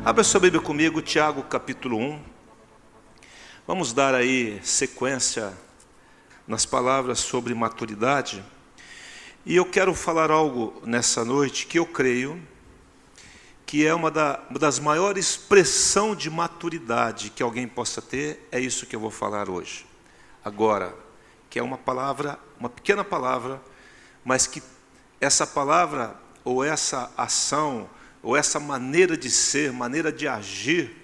Abra sua Bíblia comigo, Tiago capítulo 1. Vamos dar aí sequência nas palavras sobre maturidade. E eu quero falar algo nessa noite que eu creio que é uma das maiores expressões de maturidade que alguém possa ter. É isso que eu vou falar hoje. Agora, que é uma palavra, uma pequena palavra, mas que essa palavra ou essa ação ou essa maneira de ser, maneira de agir,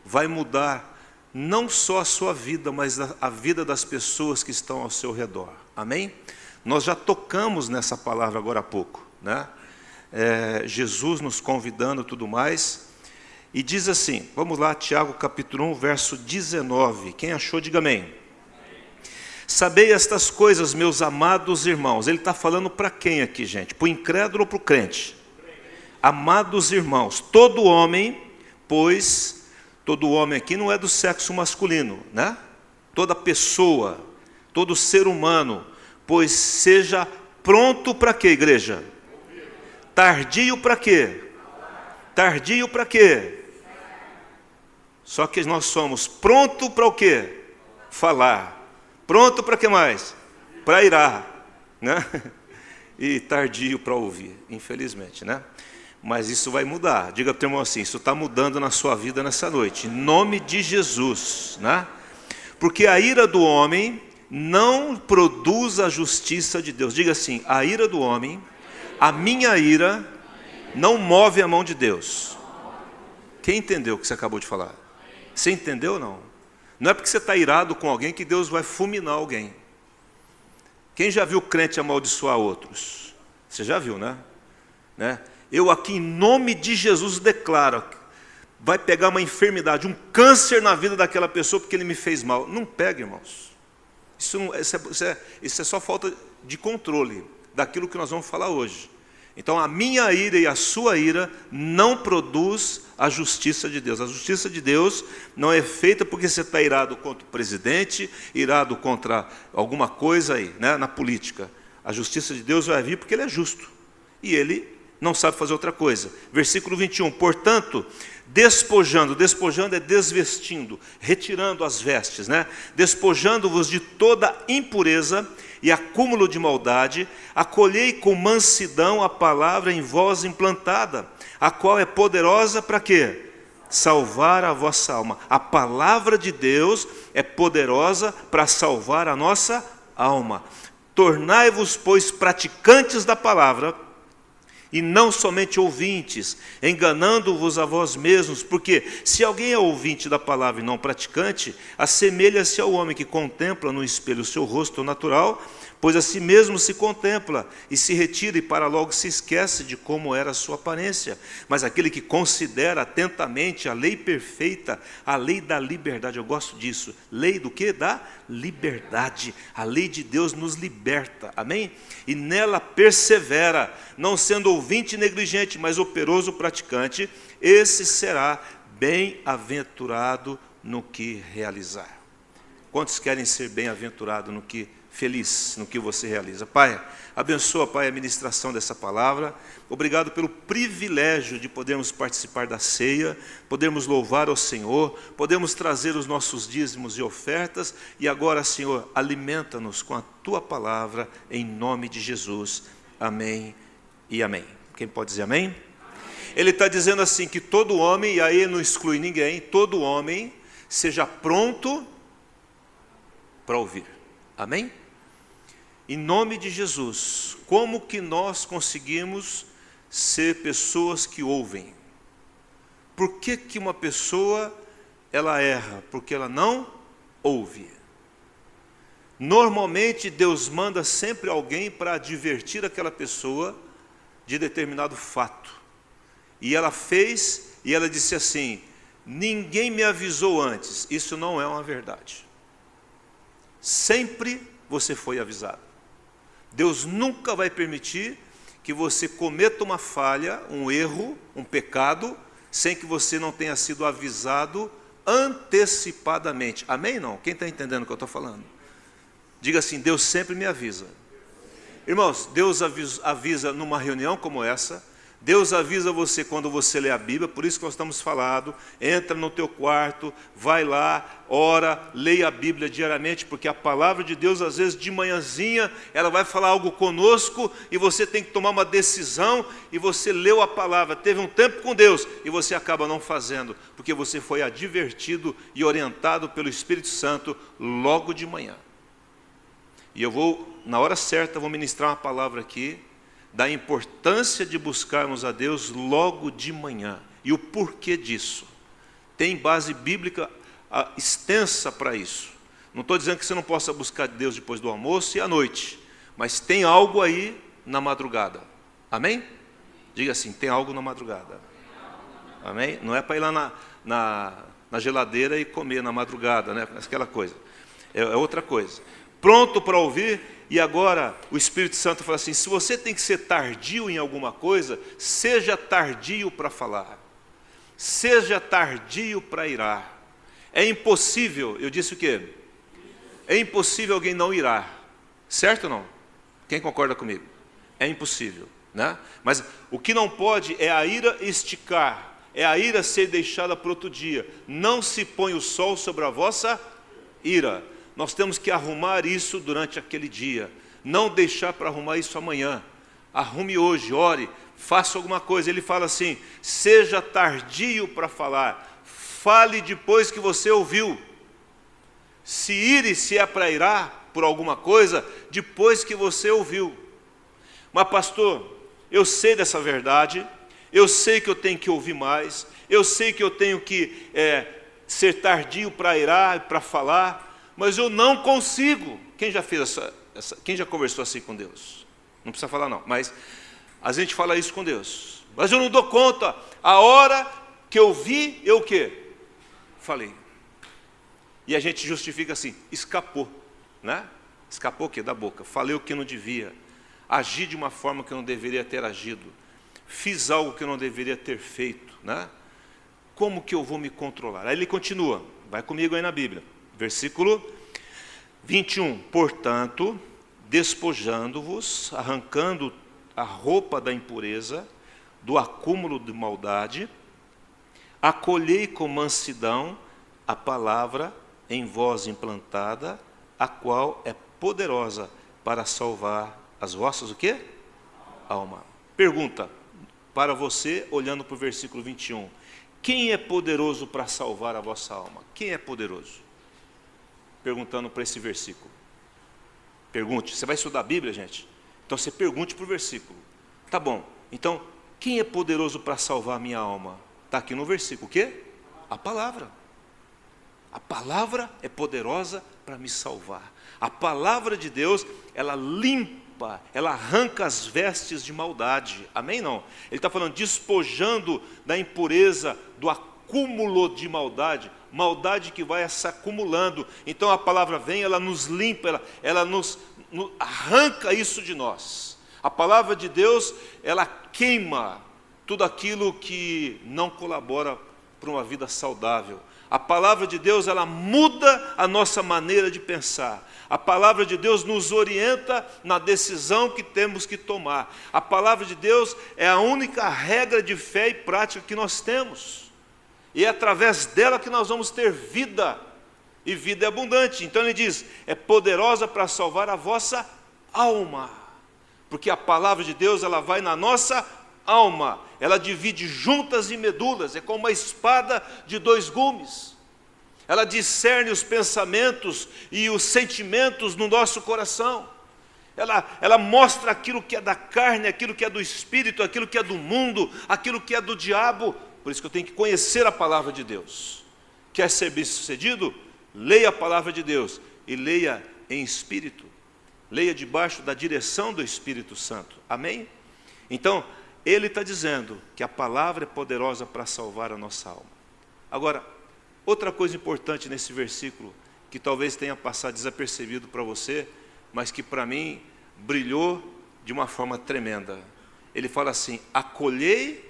vai mudar não só a sua vida, mas a vida das pessoas que estão ao seu redor. Amém? Nós já tocamos nessa palavra agora há pouco, né? Jesus nos convidando e tudo mais. E diz assim, vamos lá, Tiago capítulo 1, verso 19. Quem achou, diga amém. Sabei estas coisas, meus amados irmãos. Ele está falando para quem aqui, gente? Para o incrédulo ou para o crente? Amados irmãos, todo homem, pois, todo homem aqui não é do sexo masculino, né? Toda pessoa, todo ser humano, pois seja pronto para quê, igreja? Tardio para quê? Tardio para quê? Só que nós somos pronto para o quê? Falar. Pronto para que mais? Para irar, né? E tardio para ouvir, infelizmente, né? Mas isso vai mudar. Diga para o teu irmão assim, isso está mudando na sua vida nessa noite, em nome de Jesus, né? Porque a ira do homem não produz a justiça de Deus. Diga assim, a ira do homem, a minha ira, não move a mão de Deus. Quem entendeu o que você acabou de falar? Você entendeu ou não? Não é porque você está irado com alguém que Deus vai fulminar alguém. Quem já viu crente amaldiçoar outros? Você já viu, né? Eu aqui em nome de Jesus declaro, vai pegar uma enfermidade, um câncer na vida daquela pessoa porque ele me fez mal. Não pega, irmãos. Isso é só falta de controle daquilo que nós vamos falar hoje. Então a minha ira e a sua ira não produz a justiça de Deus. A justiça de Deus não é feita porque você está irado contra o presidente, irado contra alguma coisa aí, né, na política. A justiça de Deus vai vir porque Ele é justo. E Ele não sabe fazer outra coisa. Versículo 21. Portanto, despojando é desvestindo, retirando as vestes, né? Despojando-vos de toda impureza e acúmulo de maldade, acolhei com mansidão a palavra em vós implantada, a qual é poderosa para quê? Salvar a vossa alma. A palavra de Deus é poderosa para salvar a nossa alma. Tornai-vos, pois, praticantes da palavra, e não somente ouvintes, enganando-vos a vós mesmos, porque se alguém é ouvinte da palavra e não praticante, assemelha-se ao homem que contempla no espelho o seu rosto natural, pois a si mesmo se contempla e se retira e para logo se esquece de como era a sua aparência. Mas aquele que considera atentamente a lei perfeita, a lei da liberdade, eu gosto disso, lei do quê? Da liberdade. A lei de Deus nos liberta, amém? E nela persevera, não sendo ouvinte negligente, mas operoso praticante, esse será bem-aventurado no que realizar. Quantos querem ser bem-aventurados no que feliz no que você realiza? Pai, abençoa, Pai, a ministração dessa palavra. Obrigado pelo privilégio de podermos participar da ceia, podermos louvar ao Senhor, podemos trazer os nossos dízimos e ofertas, e agora, Senhor, alimenta-nos com a Tua palavra, em nome de Jesus. Amém e amém. Quem pode dizer amém? Ele está dizendo assim, que todo homem, e aí não exclui ninguém, todo homem seja pronto para ouvir. Amém? Em nome de Jesus, como que nós conseguimos ser pessoas que ouvem? Por que que uma pessoa, ela erra? Porque ela não ouve. Normalmente Deus manda sempre alguém para advertir aquela pessoa de determinado fato. E ela fez, e ela disse assim, ninguém me avisou antes. Isso não é uma verdade. Sempre você foi avisado. Deus nunca vai permitir que você cometa uma falha, um erro, um pecado, sem que você não tenha sido avisado antecipadamente. Amém? Não? Quem está entendendo o que eu estou falando? Diga assim, Deus sempre me avisa. Irmãos, Deus avisa numa reunião como essa, Deus avisa você quando você lê a Bíblia, por isso que nós estamos falando, entra no teu quarto, vai lá, ora, leia a Bíblia diariamente, porque a palavra de Deus, às vezes de manhãzinha, ela vai falar algo conosco, e você tem que tomar uma decisão, e você leu a palavra, teve um tempo com Deus, e você acaba não fazendo, porque você foi advertido e orientado pelo Espírito Santo logo de manhã. E eu vou, na hora certa, vou ministrar uma palavra aqui, da importância de buscarmos a Deus logo de manhã. E o porquê disso. Tem base bíblica extensa para isso. Não estou dizendo que você não possa buscar Deus depois do almoço e à noite. Mas tem algo aí na madrugada. Amém? Diga assim, tem algo na madrugada. Amém? Não é para ir lá na geladeira e comer na madrugada, né? Aquela coisa. É outra coisa. Pronto para ouvir. E agora o Espírito Santo fala assim, se você tem que ser tardio em alguma coisa, seja tardio para falar, seja tardio para irar. É impossível, eu disse o quê? É impossível alguém não irar, certo ou não? Quem concorda comigo? É impossível, né? Mas o que não pode é a ira esticar, é a ira ser deixada para outro dia. Não se põe o sol sobre a vossa ira. Nós temos que arrumar isso durante aquele dia. Não deixar para arrumar isso amanhã. Arrume hoje, ore, faça alguma coisa. Ele fala assim, seja tardio para falar. Fale depois que você ouviu. Se ire, se é para irar por alguma coisa, depois que você ouviu. Mas pastor, eu sei dessa verdade. Eu sei que eu tenho que ouvir mais. Eu sei que eu tenho que ser tardio para irar, para falar. Mas eu não consigo. Quem já fez quem já conversou assim com Deus? Não precisa falar não, mas a gente fala isso com Deus. Mas eu não dou conta. A hora que eu vi, eu o quê? Falei. E a gente justifica assim, escapou, né? Escapou o quê? Da boca. Falei o que não devia. Agi de uma forma que eu não deveria ter agido. Fiz algo que eu não deveria ter feito, né? Como que eu vou me controlar? Aí ele continua, vai comigo aí na Bíblia. Versículo 21, portanto, despojando-vos, arrancando a roupa da impureza, do acúmulo de maldade, acolhei com mansidão a palavra em vós implantada, a qual é poderosa para salvar as vossas, o quê? Alma. Pergunta para você, olhando para o versículo 21, quem é poderoso para salvar a vossa alma? Quem é poderoso? Perguntando para esse versículo. Pergunte, você vai estudar a Bíblia, gente? Então você pergunte para o versículo. Tá bom, então, quem é poderoso para salvar a minha alma? Está aqui no versículo, o quê? A palavra. A palavra é poderosa para me salvar. A palavra de Deus, ela limpa, ela arranca as vestes de maldade. Amém? Não. Ele está falando, despojando da impureza, do acúmulo de maldade. Maldade que vai se acumulando. Então a palavra vem, ela nos limpa, ela nos arranca isso de nós. A palavra de Deus, ela queima tudo aquilo que não colabora para uma vida saudável. A palavra de Deus, ela muda a nossa maneira de pensar. A palavra de Deus nos orienta na decisão que temos que tomar. A palavra de Deus é a única regra de fé e prática que nós temos. E é através dela que nós vamos ter vida, e vida é abundante. Então ele diz, é poderosa para salvar a vossa alma, porque a palavra de Deus, ela vai na nossa alma, ela divide juntas e medulas, é como uma espada de 2 gumes, ela discerne os pensamentos e os sentimentos no nosso coração, ela mostra aquilo que é da carne, aquilo que é do espírito, aquilo que é do mundo, aquilo que é do diabo. Por isso que eu tenho que conhecer a palavra de Deus. Quer ser bem-sucedido? Leia a palavra de Deus e leia em espírito. Leia debaixo da direção do Espírito Santo. Amém? Então, ele está dizendo que a palavra é poderosa para salvar a nossa alma. Agora, outra coisa importante nesse versículo, que talvez tenha passado desapercebido para você, mas que para mim brilhou de uma forma tremenda. Ele fala assim, acolhei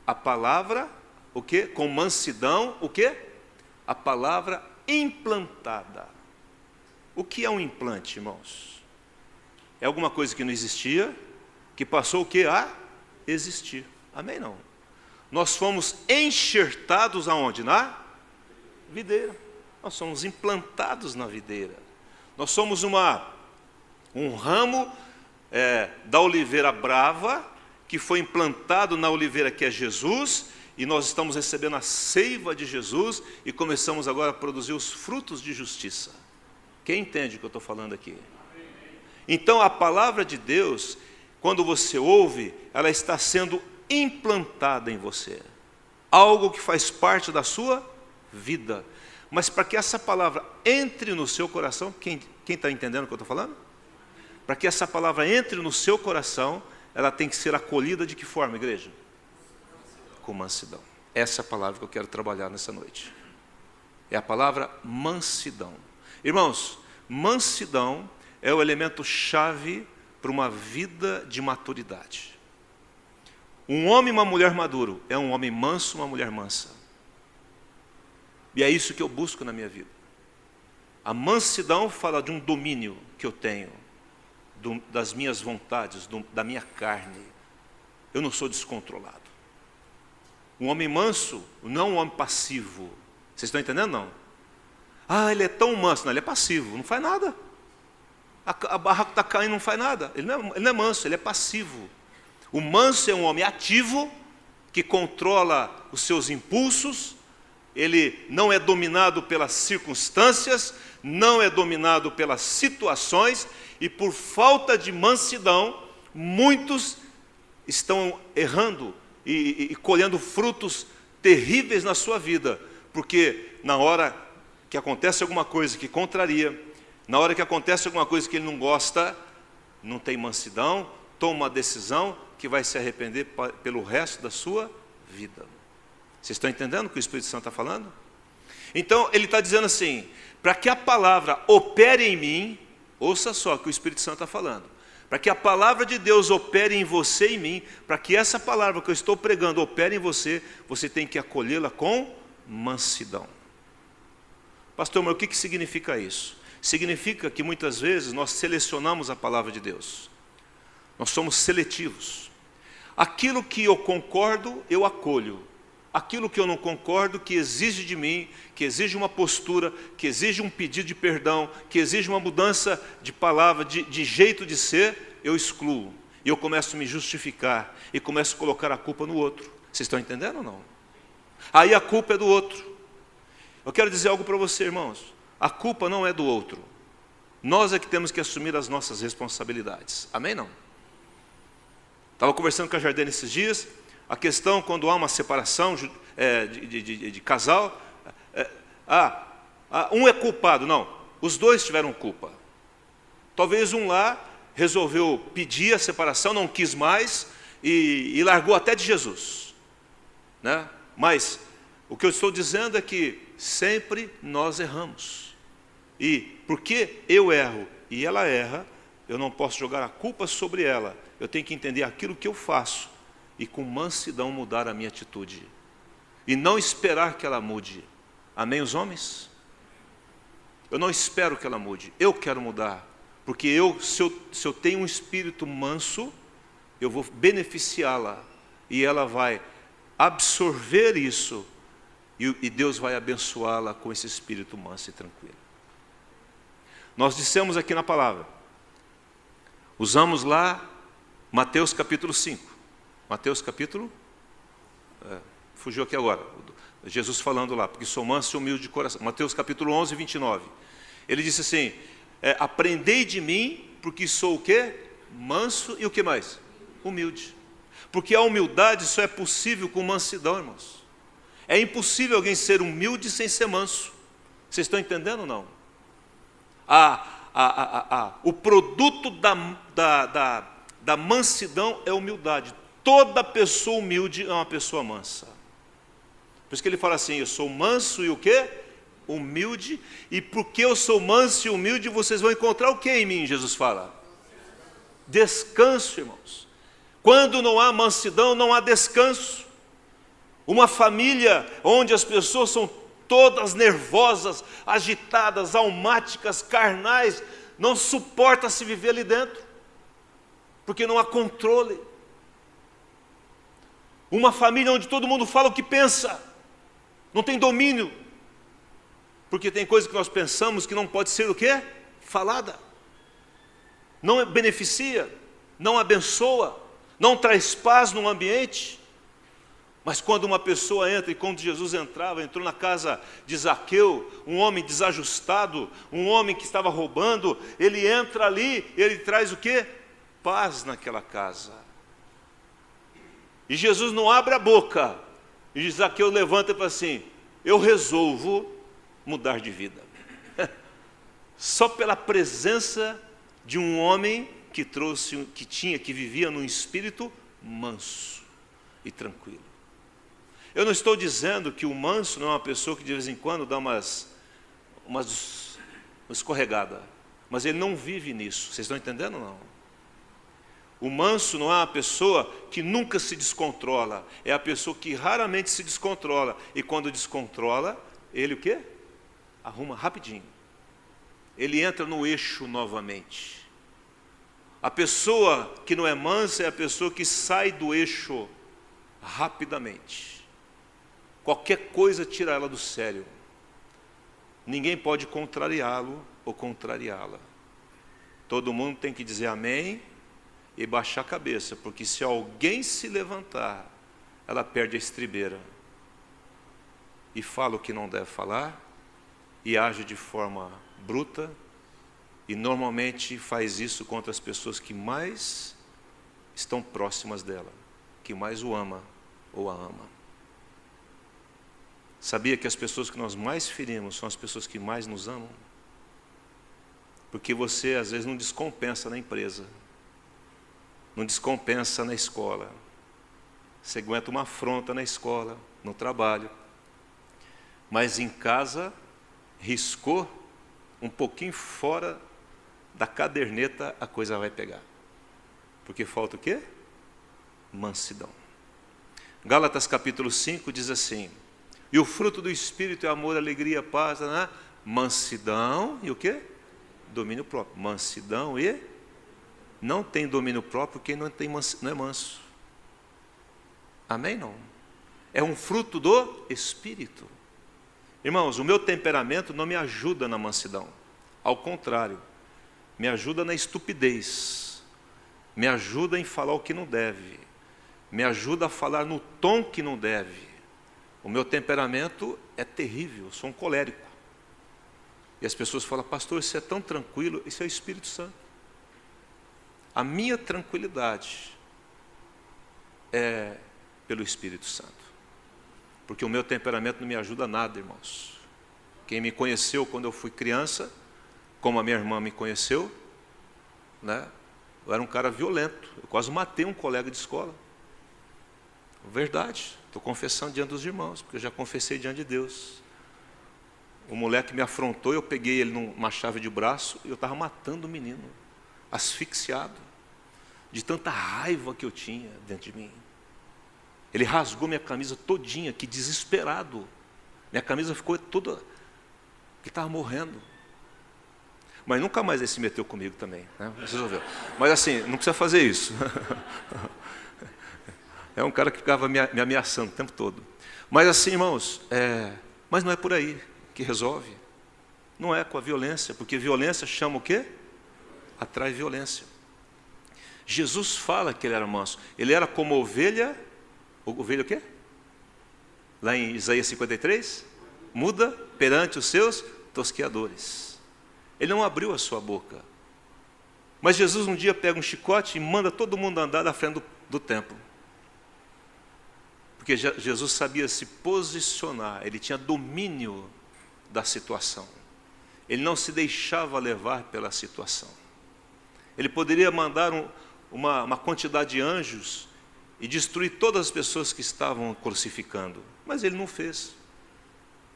a palavra, o quê? Com mansidão, o quê? A palavra implantada. O que é um implante, irmãos? É alguma coisa que não existia, que passou o quê? A existir. Amém não? Nós fomos enxertados aonde? Na videira. Nós somos implantados na videira. Nós somos um ramo da oliveira brava, que foi implantado na oliveira que é Jesus, e nós estamos recebendo a seiva de Jesus, e começamos agora a produzir os frutos de justiça. Quem entende o que eu estou falando aqui? Então a palavra de Deus, quando você ouve, ela está sendo implantada em você. Algo que faz parte da sua vida. Mas para que essa palavra entre no seu coração, quem está entendendo o que eu estou falando? Para que essa palavra entre no seu coração, ela tem que ser acolhida de que forma, igreja? Com mansidão. Essa é a palavra que eu quero trabalhar nessa noite. É a palavra mansidão. Irmãos, mansidão é o elemento chave para uma vida de maturidade. Um homem e uma mulher maduro é um homem manso, uma mulher mansa. E é isso que eu busco na minha vida. A mansidão fala de um domínio que eu tenho, das minhas vontades, da minha carne. Eu não sou descontrolado. Um homem manso não um homem passivo. Vocês estão entendendo, não? Ah, ele é tão manso. Não, ele é passivo, não faz nada. A barraca está caindo, não faz nada. Ele não é manso, ele é passivo. O manso é um homem ativo, que controla os seus impulsos. Ele não é dominado pelas circunstâncias, não é dominado pelas situações, e por falta de mansidão, muitos estão errando e colhendo frutos terríveis na sua vida, porque na hora que acontece alguma coisa que contraria, na hora que acontece alguma coisa que ele não gosta, não tem mansidão, toma uma decisão que vai se arrepender pelo resto da sua vida. Vocês estão entendendo o que o Espírito Santo está falando? Então ele está dizendo assim, para que a palavra opere em mim, ouça só o que o Espírito Santo está falando, para que a palavra de Deus opere em você e em mim, para que essa palavra que eu estou pregando opere em você, você tem que acolhê-la com mansidão. Pastor, mas o que significa isso? Significa que muitas vezes nós selecionamos a palavra de Deus. Nós somos seletivos. Aquilo que eu concordo, eu acolho. Aquilo que eu não concordo, que exige de mim, que exige uma postura, que exige um pedido de perdão, que exige uma mudança de palavra, de jeito de ser, eu excluo. E eu começo a me justificar, e começo a colocar a culpa no outro. Vocês estão entendendo ou não? Aí a culpa é do outro. Eu quero dizer algo para você, irmãos. A culpa não é do outro. Nós é que temos que assumir as nossas responsabilidades. Amém, não? Estava conversando com a Jardine esses dias. A questão quando há uma separação de casal, um é culpado. Não, os dois tiveram culpa. Talvez um lá resolveu pedir a separação, não quis mais e largou até de Jesus, né? Mas o que eu estou dizendo é que sempre nós erramos. E porque eu erro e ela erra, eu não posso jogar a culpa sobre ela. Eu tenho que entender aquilo que eu faço e com mansidão mudar a minha atitude. E não esperar que ela mude. Amém, os homens? Eu não espero que ela mude. Eu quero mudar. Porque se eu tenho um espírito manso, eu vou beneficiá-la. E ela vai absorver isso. E Deus vai abençoá-la com esse espírito manso e tranquilo. Nós dissemos aqui na palavra. Usamos lá Mateus capítulo 5. Mateus capítulo, fugiu aqui agora, Jesus falando lá, porque sou manso e humilde de coração. Mateus capítulo 11, 29. Ele disse assim, aprendei de mim, porque sou o quê? Manso e o que mais? Humilde. Porque a humildade só é possível com mansidão, irmãos. É impossível alguém ser humilde sem ser manso. Vocês estão entendendo ou não? O produto da mansidão é humildade. Toda pessoa humilde é uma pessoa mansa. Por isso que ele fala assim, eu sou manso e o quê? Humilde. E porque eu sou manso e humilde, vocês vão encontrar o que em mim? Jesus fala. Descanso, irmãos. Quando não há mansidão, não há descanso. Uma família onde as pessoas são todas nervosas, agitadas, almáticas, carnais, não suporta se viver ali dentro. Porque não há controle. Uma família onde todo mundo fala o que pensa, não tem domínio, porque tem coisa que nós pensamos que não pode ser o quê? Falada. Não beneficia, não abençoa, não traz paz no ambiente. Mas quando uma pessoa entra, e quando Jesus entrou na casa de Zaqueu, um homem desajustado, um homem que estava roubando, ele entra ali, ele traz o quê? Paz naquela casa. E Jesus não abre a boca, e Zaqueu levanta e fala assim: eu resolvo mudar de vida. Só pela presença de um homem que vivia num espírito manso e tranquilo. Eu não estou dizendo que o manso não é uma pessoa que de vez em quando dá uma escorregada, mas ele não vive nisso. Vocês estão entendendo ou não? O manso não é uma pessoa que nunca se descontrola, é a pessoa que raramente se descontrola, e quando descontrola, ele o quê? Arruma rapidinho. Ele entra no eixo novamente. A pessoa que não é mansa é a pessoa que sai do eixo rapidamente. Qualquer coisa tira ela do sério. Ninguém pode contrariá-lo ou contrariá-la. Todo mundo tem que dizer amém e baixar a cabeça, porque se alguém se levantar, ela perde a estribeira e fala o que não deve falar e age de forma bruta, e normalmente faz isso contra as pessoas que mais estão próximas dela, que mais o ama ou a ama. Sabia que as pessoas que nós mais ferimos são as pessoas que mais nos amam? Porque você às vezes não descompensa na empresa, não descompensa na escola, você aguenta uma afronta na escola, no trabalho, mas em casa riscou um pouquinho fora da caderneta, a coisa vai pegar. Porque falta o quê? Mansidão. Gálatas capítulo 5 diz assim: e o fruto do Espírito é amor, alegria, paz, mansidão e o quê? Domínio próprio. Mansidão e não tem domínio próprio quem não é manso. Amém? Não? É um fruto do Espírito. Irmãos, o meu temperamento não me ajuda na mansidão. Ao contrário, me ajuda na estupidez. Me ajuda em falar o que não deve. Me ajuda a falar no tom que não deve. O meu temperamento é terrível, eu sou um colérico. E as pessoas falam: pastor, você é tão tranquilo. Isso é o Espírito Santo. A minha tranquilidade é pelo Espírito Santo. Porque o meu temperamento não me ajuda a nada, irmãos. Quem me conheceu quando eu fui criança, como a minha irmã me conheceu, né? Eu era um cara violento, eu quase matei um colega de escola. Verdade, estou confessando diante dos irmãos, porque eu já confessei diante de Deus. O moleque me afrontou, eu peguei ele numa chave de braço, e eu estava matando o menino, asfixiado, de tanta raiva que eu tinha dentro de mim. Ele rasgou minha camisa todinha, que desesperado. Minha camisa ficou toda, que estava morrendo. Mas nunca mais ele se meteu comigo também, né? Resolveu. Mas assim, não precisa fazer isso. É um cara que ficava me ameaçando o tempo todo. Mas assim, irmãos, mas não é por aí que resolve. Não é com a violência, porque violência chama o quê? Atrai violência. Jesus fala que ele era manso. Ele era como ovelha o quê? Lá em Isaías 53, muda perante os seus tosqueadores. Ele não abriu a sua boca. Mas Jesus um dia pega um chicote e manda todo mundo andar na frente do templo. Porque Jesus sabia se posicionar, ele tinha domínio da situação. Ele não se deixava levar pela situação. Ele poderia mandar uma quantidade de anjos e destruir todas as pessoas que estavam crucificando. Mas ele não fez.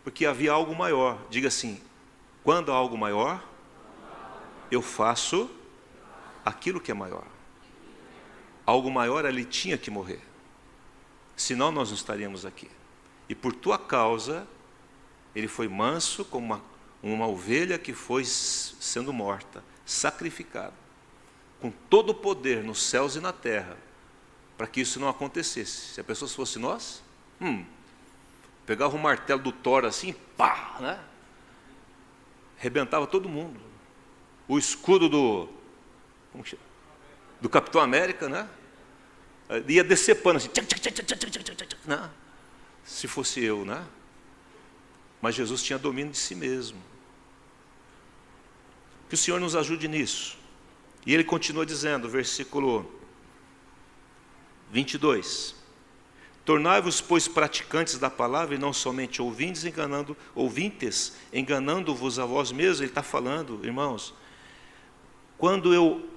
Porque havia algo maior. Diga assim: quando há algo maior, eu faço aquilo que é maior. Algo maior, ele tinha que morrer. Senão nós não estaríamos aqui. E por tua causa, ele foi manso como uma ovelha que foi sendo morta, sacrificado, com todo o poder nos céus e na terra, para que isso não acontecesse. Se a pessoa fosse nós, pegava o martelo do Thor assim, pá, né? Arrebentava todo mundo. O escudo do Capitão América, né? Ia decepando assim, né? Se fosse eu, né? Mas Jesus tinha domínio de si mesmo. Que o Senhor nos ajude nisso. E ele continua dizendo, versículo 22. Tornai-vos, pois, praticantes da palavra e não somente ouvintes, enganando-vos a vós mesmos. Ele está falando, irmãos, quando eu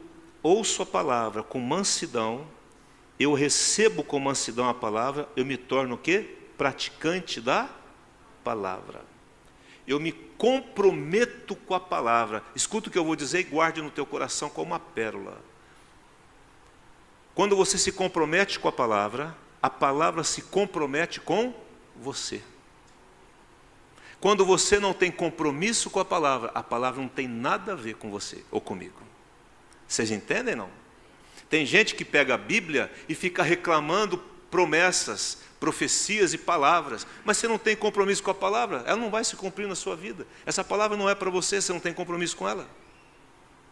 ouço a palavra com mansidão, eu recebo com mansidão a palavra, eu me torno o quê? Praticante da palavra. Eu me comprometo com a palavra. Escuta o que eu vou dizer e guarde no teu coração como uma pérola. Quando você se compromete com a palavra se compromete com você. Quando você não tem compromisso com a palavra não tem nada a ver com você ou comigo. Vocês entendem, não? Tem gente que pega a Bíblia e fica reclamando promessas, profecias e palavras, mas você não tem compromisso com a palavra, ela não vai se cumprir na sua vida. Essa palavra não é para você, você não tem compromisso com ela.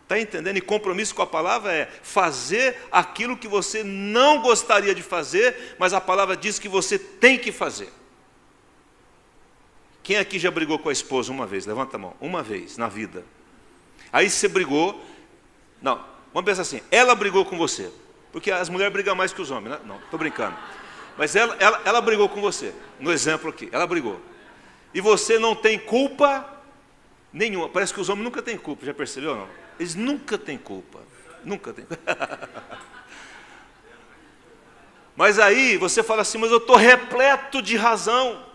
Está entendendo? E compromisso com a palavra é fazer aquilo que você não gostaria de fazer, mas a palavra diz que você tem que fazer. Quem aqui já brigou com a esposa uma vez? Levanta a mão. Uma vez na vida. Aí você brigou. Não, vamos pensar assim, ela brigou com você, porque as mulheres brigam mais que os homens, né? Não, estou brincando. Mas ela brigou com você, no exemplo aqui, ela brigou. E você não tem culpa nenhuma. Parece que os homens nunca têm culpa, já percebeu ou não? Eles nunca têm culpa. Nunca têm. Mas aí você fala assim, mas eu estou repleto de razão.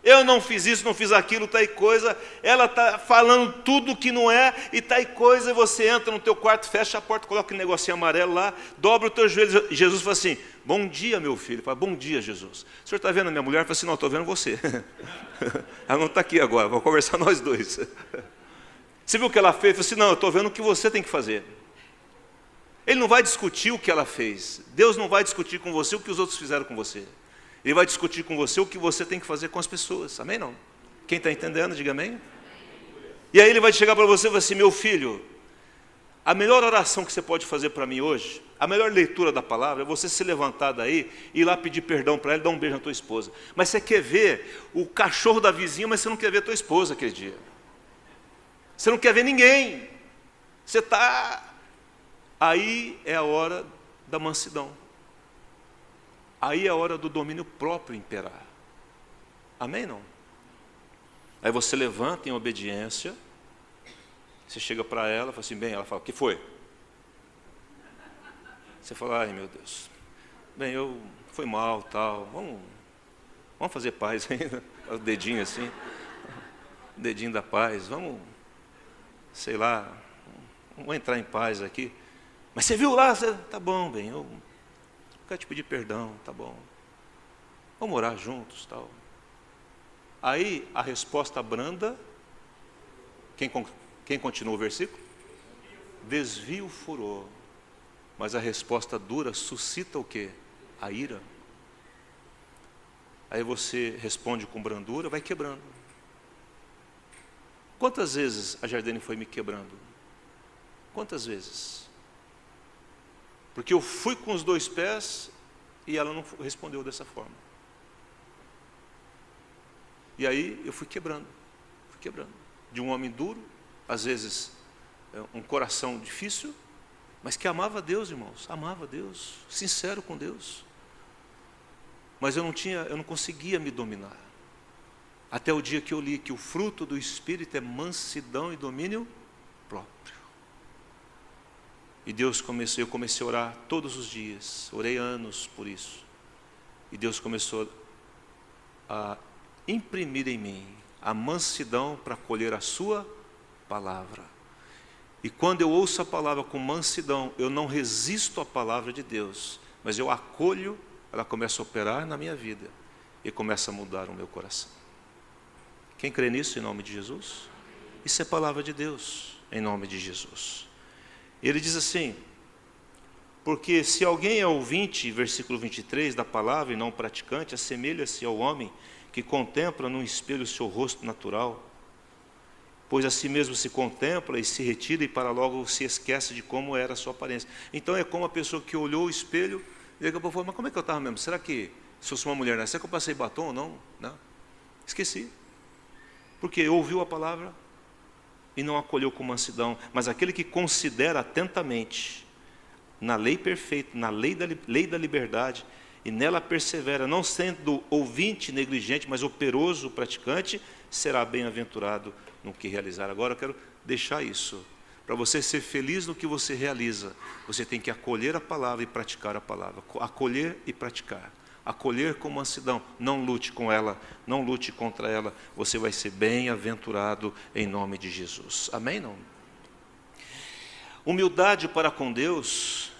Eu não fiz isso, não fiz aquilo, tal coisa. Ela está falando tudo que não é, e tal coisa, e você entra no teu quarto, fecha a porta, coloca aquele negocinho amarelo lá, dobra o teu joelho, e Jesus fala assim, bom dia, meu filho. Fala, bom dia, Jesus. O senhor está vendo a minha mulher? Fala assim, não, estou vendo você. Ela não está aqui agora, vamos conversar nós dois. Você viu o que ela fez? Fala assim, não, eu estou vendo o que você tem que fazer. Ele não vai discutir o que ela fez. Deus não vai discutir com você o que os outros fizeram com você. Ele vai discutir com você o que você tem que fazer com as pessoas. Amém, não? Quem está entendendo, diga amém. E aí ele vai chegar para você e vai assim, meu filho, a melhor oração que você pode fazer para mim hoje, a melhor leitura da palavra, é você se levantar daí, ir lá pedir perdão para ela e dar um beijo na tua esposa. Mas você quer ver o cachorro da vizinha, mas você não quer ver a tua esposa aquele dia. Você não quer ver ninguém. Você está... Aí é a hora da mansidão. Aí é a hora do domínio próprio imperar. Amém, não? Aí você levanta em obediência, você chega para ela, fala assim, bem, ela fala, o que foi? Você fala, ai meu Deus, bem, foi mal, tal, vamos fazer paz ainda, o dedinho assim, o dedinho da paz, vamos, sei lá, vamos entrar em paz aqui. Mas você viu lá, tá bom, bem, eu quero te pedir perdão, tá bom. Vamos orar juntos, tal. Aí a resposta branda, quem continua o versículo? Desvia o furor. Mas a resposta dura suscita o quê? A ira. Aí você responde com brandura, vai quebrando. Quantas vezes a Jardine foi me quebrando? Quantas vezes? Porque eu fui com os dois pés e ela não respondeu dessa forma. E aí eu fui quebrando. De um homem duro, às vezes um coração difícil, mas que amava Deus, irmãos, amava Deus, sincero com Deus. Mas eu não conseguia me dominar. Até o dia que eu li que o fruto do Espírito é mansidão e domínio próprio. E eu comecei a orar todos os dias, orei anos por isso. E Deus começou a imprimir em mim a mansidão para colher a sua palavra. E quando eu ouço a palavra com mansidão, eu não resisto à palavra de Deus, mas eu acolho, ela começa a operar na minha vida e começa a mudar o meu coração. Quem crê nisso em nome de Jesus? Isso é palavra de Deus, em nome de Jesus. Ele diz assim, Porque se alguém é ouvinte, versículo 23 da palavra, e não praticante, assemelha-se ao homem que contempla num espelho o seu rosto natural, pois a si mesmo se contempla e se retira e para logo se esquece de como era a sua aparência. Então é como a pessoa que olhou o espelho e daqui a pouco falou, mas como é que eu estava mesmo? Será que, se fosse uma mulher, né? Será que eu passei batom ou não? Não. Esqueci. Porque ouviu a palavra e não acolheu com mansidão. Mas aquele que considera atentamente na lei perfeita, na lei da liberdade, e nela persevera, não sendo ouvinte negligente, mas operoso praticante, será bem-aventurado no que realizar. Agora eu quero deixar isso. Para você ser feliz no que você realiza, você tem que acolher a palavra e praticar a palavra. Acolher e praticar. Acolher com mansidão. Não lute com ela, não lute contra ela. Você vai ser bem-aventurado em nome de Jesus. Amém? Não? Humildade para com Deus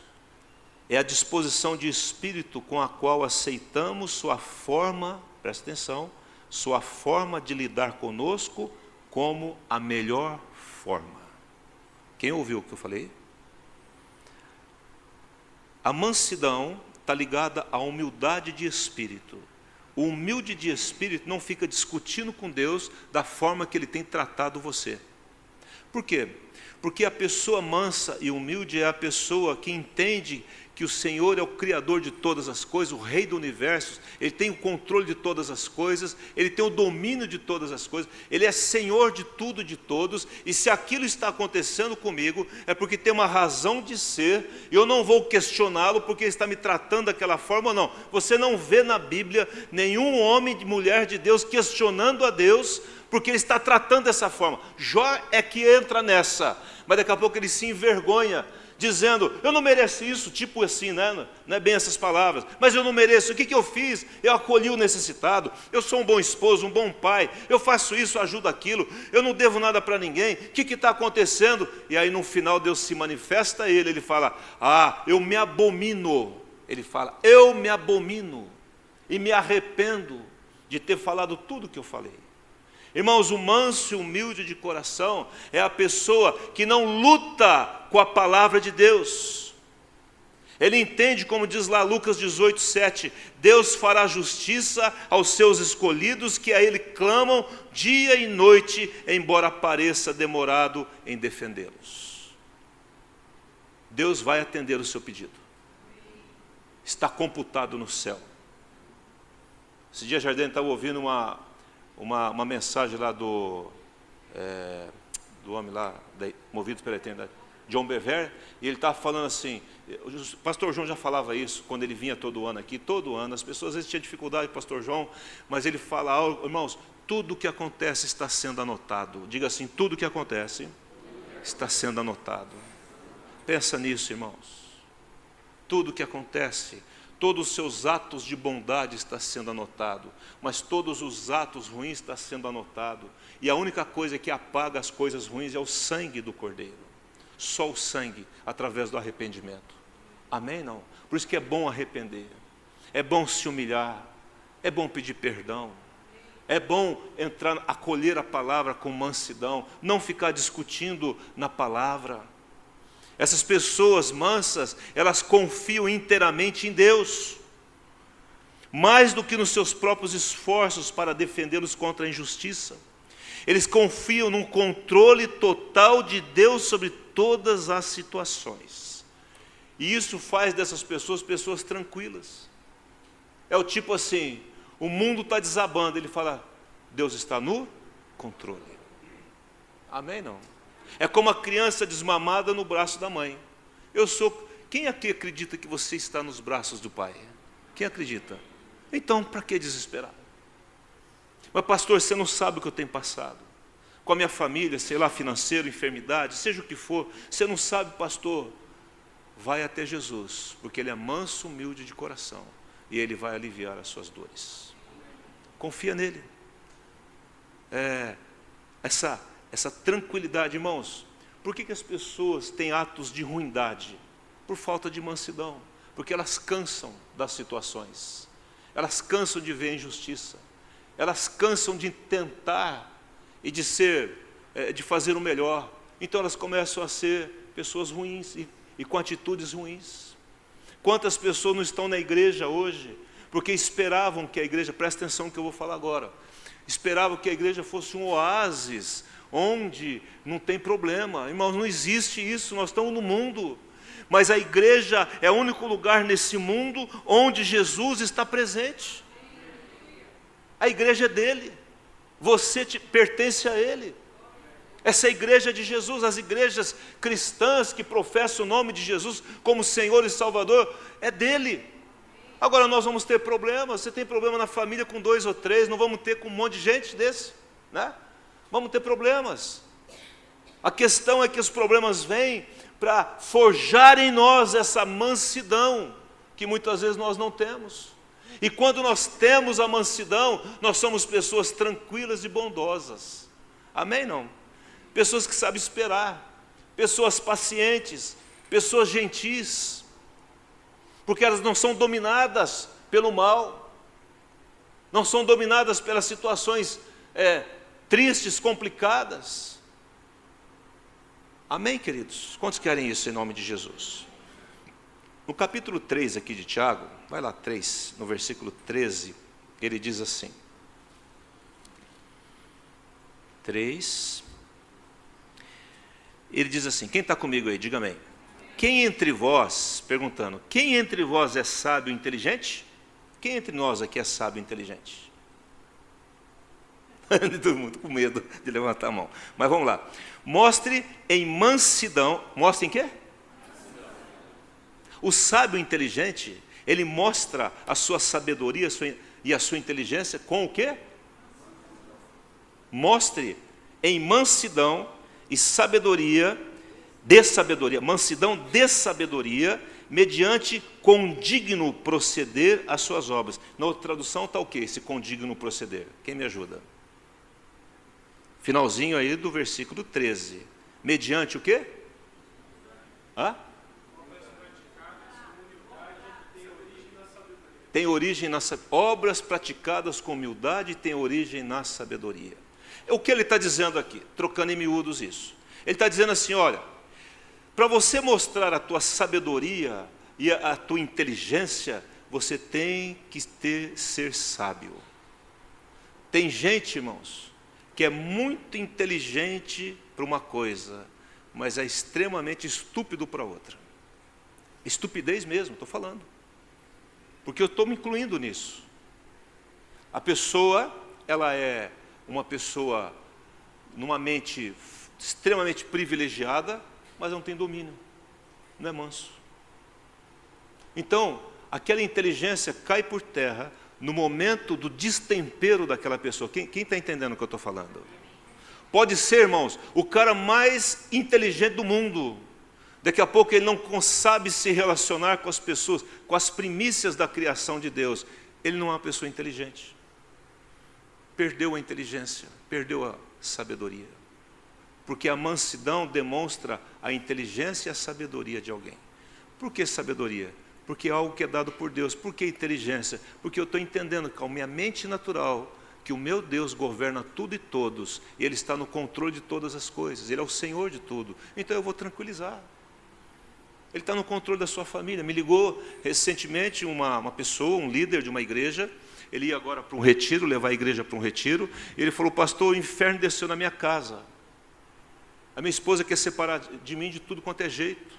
é a disposição de espírito com a qual aceitamos sua forma, presta atenção, sua forma de lidar conosco como a melhor forma. Quem ouviu o que eu falei? A mansidão está ligada à humildade de espírito. O humilde de espírito não fica discutindo com Deus da forma que Ele tem tratado você. Por quê? Porque a pessoa mansa e humilde é a pessoa que entende que o Senhor é o Criador de todas as coisas, o Rei do Universo, Ele tem o controle de todas as coisas, Ele tem o domínio de todas as coisas, Ele é Senhor de tudo e de todos, e se aquilo está acontecendo comigo, é porque tem uma razão de ser, e eu não vou questioná-lo porque Ele está me tratando daquela forma ou não. Você não vê na Bíblia nenhum homem e mulher de Deus questionando a Deus, porque Ele está tratando dessa forma. Jó é que entra nessa, mas daqui a pouco ele se envergonha, dizendo, eu não mereço isso, tipo assim, né? Não é bem essas palavras, mas eu não mereço, o que eu fiz? Eu acolhi o necessitado, eu sou um bom esposo, um bom pai, eu faço isso, ajudo aquilo, eu não devo nada para ninguém, o que está acontecendo? E aí no final Deus se manifesta a ele fala, eu me abomino, ele fala, eu me abomino, e me arrependo de ter falado tudo o que eu falei. Irmãos, o manso e humilde de coração é a pessoa que não luta com a palavra de Deus. Ele entende, como diz lá Lucas 18:7, Deus fará justiça aos seus escolhidos que a Ele clamam dia e noite, embora pareça demorado em defendê-los. Deus vai atender o seu pedido. Está computado no céu. Esse dia a Jardine estava ouvindo uma mensagem lá do homem lá, movido pela eternidade, John Bevere, e ele estava falando assim, o pastor João já falava isso, quando ele vinha todo ano aqui, todo ano, as pessoas às vezes tinham dificuldade com o pastor João, mas ele fala, irmãos, tudo o que acontece está sendo anotado. Diga assim, tudo o que acontece está sendo anotado. Pensa nisso, irmãos. Tudo o que acontece, todos os seus atos de bondade está sendo anotado, mas todos os atos ruins está sendo anotado. E a única coisa que apaga as coisas ruins é o sangue do Cordeiro. Só o sangue, através do arrependimento. Amém? Não? Por isso que é bom arrepender. É bom se humilhar. É bom pedir perdão. É bom acolher a palavra com mansidão. Não ficar discutindo na palavra. Essas pessoas mansas, elas confiam inteiramente em Deus, mais do que nos seus próprios esforços para defendê-los contra a injustiça. Eles confiam num controle total de Deus sobre todas as situações. E isso faz dessas pessoas tranquilas. É o tipo assim, o mundo está desabando, ele fala, Deus está no controle. Amém? Não? É como a criança desmamada no braço da mãe. Quem aqui acredita que você está nos braços do Pai? Quem acredita? Então, para que desesperar? Mas pastor, você não sabe o que eu tenho passado. Com a minha família, sei lá, financeiro, enfermidade, seja o que for. Você não sabe, pastor. Vai até Jesus, porque Ele é manso, humilde de coração. E Ele vai aliviar as suas dores. Confia nele. Essa tranquilidade, irmãos. Por que as pessoas têm atos de ruindade? Por falta de mansidão. Porque elas cansam das situações. Elas cansam de ver a injustiça. Elas cansam de tentar e de fazer o melhor. Então elas começam a ser pessoas ruins e com atitudes ruins. Quantas pessoas não estão na igreja hoje, porque esperavam que a igreja, presta atenção no que eu vou falar agora, esperavam que a igreja fosse um oásis, onde não tem problema. Irmãos, não existe isso, nós estamos no mundo, mas a igreja é o único lugar nesse mundo onde Jesus está presente. A igreja é dele, você pertence a ele. Essa igreja é de Jesus. As igrejas cristãs que professam o nome de Jesus como Senhor e Salvador, é dele. Agora nós vamos ter problemas. Você tem problema na família com 2 ou 3, não vamos ter com um monte de gente desse, né? Vamos ter problemas. A questão é que os problemas vêm para forjar em nós essa mansidão que muitas vezes nós não temos. E quando nós temos a mansidão, nós somos pessoas tranquilas e bondosas. Amém? Não? Pessoas que sabem esperar, pessoas pacientes, pessoas gentis, porque elas não são dominadas pelo mal, não são dominadas pelas situações tristes, complicadas. Amém, queridos? Quantos querem isso em nome de Jesus? No capítulo 3 aqui de Tiago, vai lá 3, no versículo 13, ele diz assim, 3, ele diz assim, quem está comigo aí, diga amém. Quem entre vós, perguntando, quem entre vós é sábio e inteligente? Quem entre nós aqui é sábio e inteligente? Todo mundo com medo de levantar a mão. Mas vamos lá. Mostre em mansidão. Mostre em quê? O sábio inteligente, ele mostra a sua sabedoria e a sua inteligência com o quê? Mostre em mansidão e sabedoria, mansidão de sabedoria, mediante condigno proceder às suas obras. Na outra tradução está o quê? Esse condigno proceder. Quem me ajuda? Finalzinho aí do versículo 13. Mediante o quê? Tem origem nas obras praticadas com humildade, tem origem na sabedoria. O que ele está dizendo aqui? Trocando em miúdos isso. Ele está dizendo assim, olha, para você mostrar a tua sabedoria e a tua inteligência, você tem que ser sábio. Tem gente, irmãos, que é muito inteligente para uma coisa, mas é extremamente estúpido para outra. Estupidez mesmo, estou falando. Porque eu estou me incluindo nisso. A pessoa, ela é uma pessoa numa mente extremamente privilegiada, mas não tem domínio, não é manso. Então, aquela inteligência cai por terra no momento do destempero daquela pessoa. Quem está entendendo o que eu estou falando? Pode ser, irmãos, o cara mais inteligente do mundo. Daqui a pouco ele não sabe se relacionar com as pessoas, com as primícias da criação de Deus. Ele não é uma pessoa inteligente. Perdeu a inteligência, perdeu a sabedoria. Porque a mansidão demonstra a inteligência e a sabedoria de alguém. Por que sabedoria? Porque é algo que é dado por Deus. Por que inteligência? Porque eu estou entendendo com a minha mente natural que o meu Deus governa tudo e todos, e Ele está no controle de todas as coisas, Ele é o Senhor de tudo. Então eu vou tranquilizar. Ele está no controle da sua família. Me ligou recentemente uma pessoa, um líder de uma igreja. Ele ia agora para um retiro, levar a igreja para um retiro. E ele falou, pastor, o inferno desceu na minha casa. A minha esposa quer separar de mim de tudo quanto é jeito.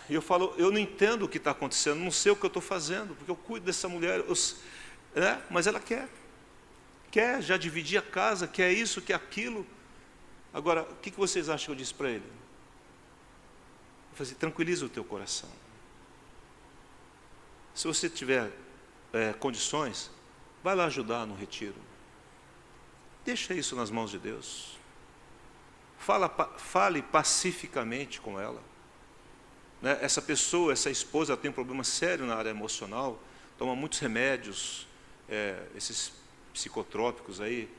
E eu falo, eu não entendo o que está acontecendo, não sei o que eu estou fazendo, porque eu cuido dessa mulher, mas ela quer já dividir a casa, quer isso, quer aquilo. Agora, o que vocês acham que eu disse para ele? Eu falei assim, tranquiliza o teu coração. Se você tiver condições, vai lá ajudar no retiro. Deixa isso nas mãos de Deus. Fale pacificamente com ela. Né? Essa pessoa, essa esposa, ela tem um problema sério na área emocional, toma muitos remédios, esses psicotrópicos aí,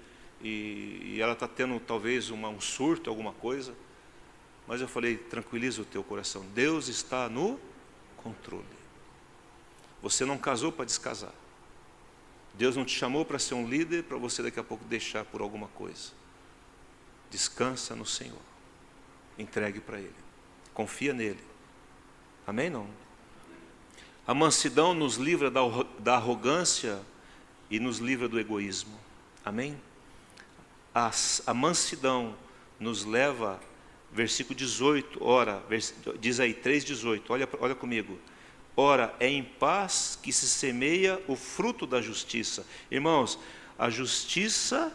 e ela está tendo talvez um surto, alguma coisa. Mas eu falei, tranquiliza o teu coração, Deus está no controle. Você não casou para descasar. Deus não te chamou para ser um líder, para você daqui a pouco deixar por alguma coisa. Descansa no Senhor. Entregue para Ele. Confia nele. Amém? Não? A mansidão nos livra da arrogância e nos livra do egoísmo. Amém? A mansidão nos leva, versículo 18, ora, diz aí, 3,18, olha comigo. Ora, é em paz que se semeia o fruto da justiça. Irmãos, a justiça,